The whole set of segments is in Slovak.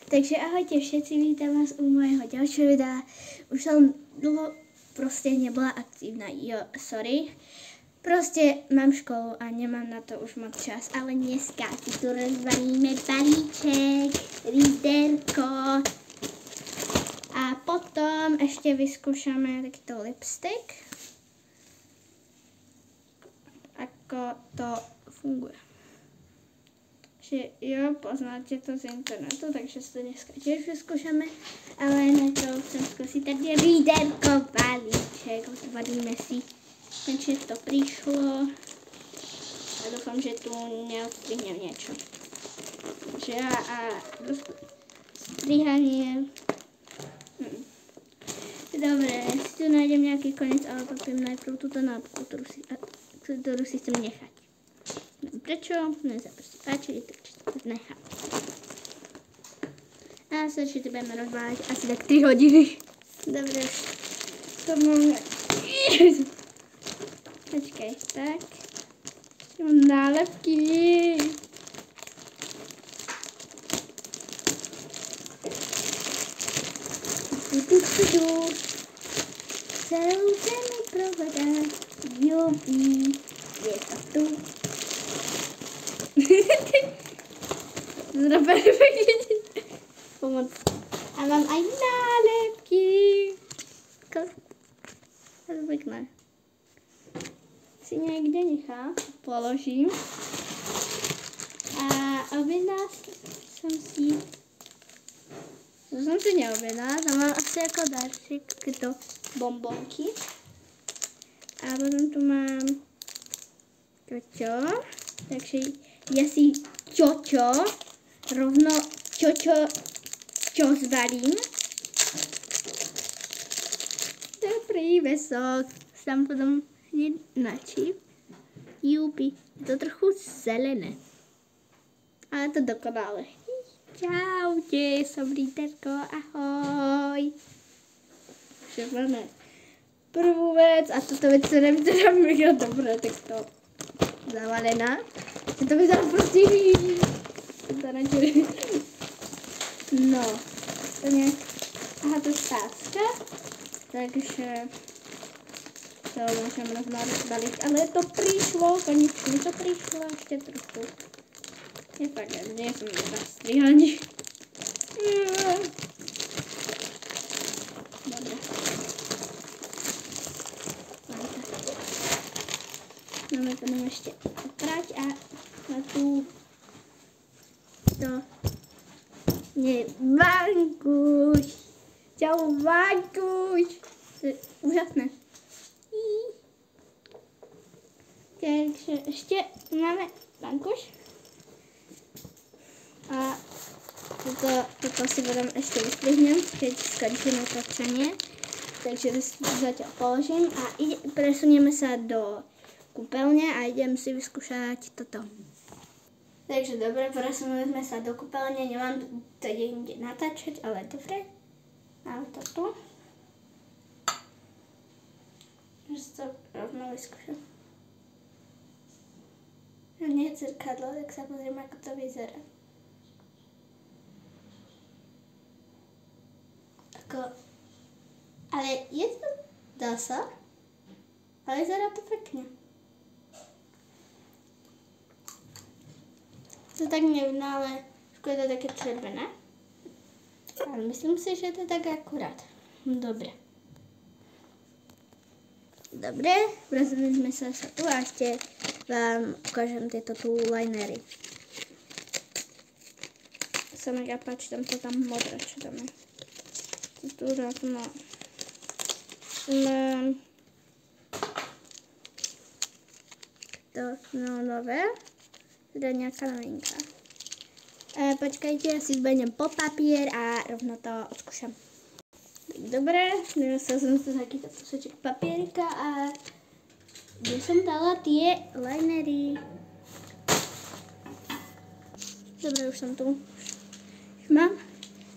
Takže ahojte všetci, vítam vás u mojho ďalšieho videa. Už som dlho proste nebola aktívna, sorry. Proste mám školu a nemám na to už moc čas, ale dneska si tu rozbalíme balíček, líderko. A potom ešte vyskúšame takýto lipstick. Ako to funguje. Že jo, poznáte to z internetu, takže si to dneska tiež vyskúšame, ale na to chcem skúsiť tady líderko balíček, otvoríme si, konečne to prišlo a dúfam, že tu neodstrihnem niečo. Takže a strihanie, dobre, si tu nájdem nejaký koniec, ale popím najprv túto nápku, ktorú si chcem nechať. Prečo? Mne sa proste páči, takže to nechám. A sa ešte budeme rozváľať asi tak 3 hodiny. Dobre, to máme. Počkaj, tak. Mám nálepky. Celou zemi provedá. Jobí. Je to tu. Zra perfektne pomoc. A mám aj nálepky. To je pekné. Si niekde nechám, položím. A objednala som si... To som si neobjednala, to mám asi ako darček, takéto bombonky. A potom tu mám čočo. Takže ja si čočo, rovno čočo, čo zbalím. Dobrý vesok, tam potom hneď načím. Júpi, je to trochu zelené. Ale to dokonale. Čaute, som líderko, ahoj. Takže máme prvú vec a toto vec sa nevyzerá mega dobré, tak to zavalená. To vyzerá prostě no, to nějak, aha, to je sáska, takže to můžeme rovnou rozbalit, ale to přišlo, konečně to přišlo, ještě trochu. Je fakt, nie som zastrihaný. Dobre. Máme to nám ešte oprať a na tú to nie, Vankuš. Čau, Vankuš. To je úžasné. Takže ešte máme Vankuš. A toto si potom ešte vystrihnem, keď skončíme točenie. Takže to zatiaľ položím a presunieme sa do kúpeľne a idem si vyskúšať toto. Takže dobre, presunuli sme sa do kúpeľne, nemám to inde natáčať, ale dobre. Máme to tu. Už to rovno vyskúšam. Nie je zrkadlo, tak sa pozriem, ako to vyzerá. Ale je to, dá sa, ale vyzerá to pekne. To tak nevidno, ale je to také červené. Ale myslím si, že to je tak akurát. Dobre. Dobre, rozhodli sme sa tu a ešte vám ukážem tieto tu linery. Sa mega páči, tam modré, čo tam je. Tu rovno mám to nové. Teda nejaká novinka. Počkajte, ja si zbenem po papier a rovno to odskúšam. Dobre, dostala som si takýto kúsoček papierika a kde som dala tie linery. Dobre, už som tu. Už mám.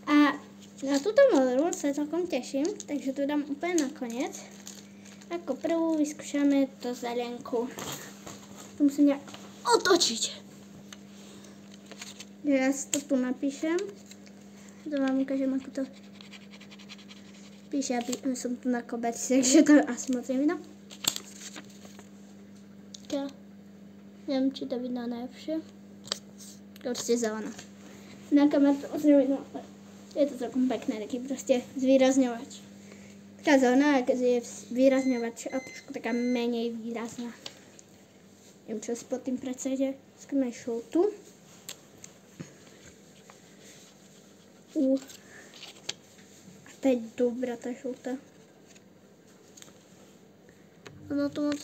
A na túto modru sa celkom teším, takže to dám úplne nakoniec. Ako prvú vyskúšame to zelenku. To musím nejak otočiť. Ja si to tu napíšem. To vám ukážem, ako to píše, aby som tu na koberci, takže to asi moc nevidno. Neviem, či to vidno najlepšie. Určite zelená. Na kameru to moc nevidno, ale je to celkom pekné, taký proste zvýrazňovač. Taká zelená, keď je výrazňovač a trošku taká menej výrazná. Neviem, čo si pod tým predstavte. Skúme žltú. A to je dobrá tá žltá. Ono tu moc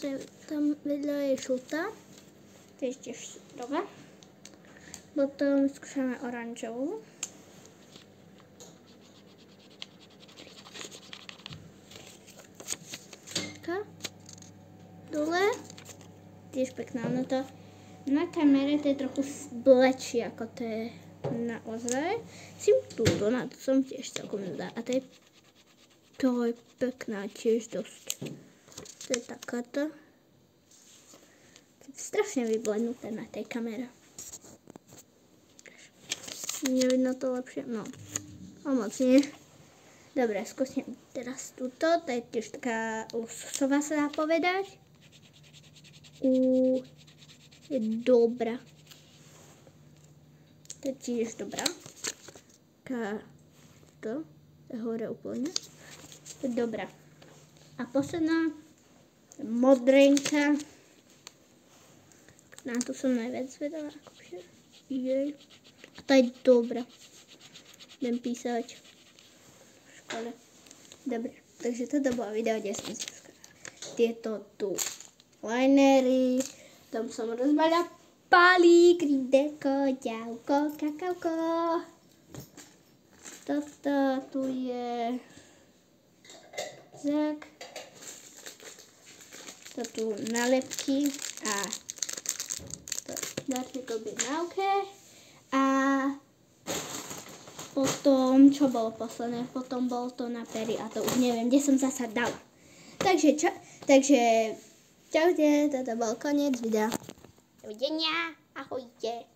tam vedľa je žltá. To je tiež dobrá. Potom skúšame oranžovú. Dole. Tiež pekná. No to na kamere to je trochu blečie, ako to je naozaj. Sim túto, na to som tiež celkom zdá. A to je pekná tiež dosť. To je takáto. Strašne vyblednuté na tej kamere. Nevidno to lepšie? No, o moc nie. Dobre, skúsim teraz túto. To je tiež taká lososová, sa dá povedať. Je dobrá. To je tiež dobrá. Taká to je hore úplne. To je dobrá. A posledná modrenka. Na to som najviac zvedavá. Jej. A to je dobrá. Budem písať v škole. Dobre, takže toto bolo video, kde som skúšala tieto tu linery. Tam som rozbalila palík, rideko, ďauko, kakauko. Toto tu je zak. To tu nálepky a to dáte k objednávke. A potom, čo bolo posledné? Potom bolo to na pery a to už neviem, kde som zasa dala. Takže čaute, toto bol koniec videa. Dovidenia, ahojte.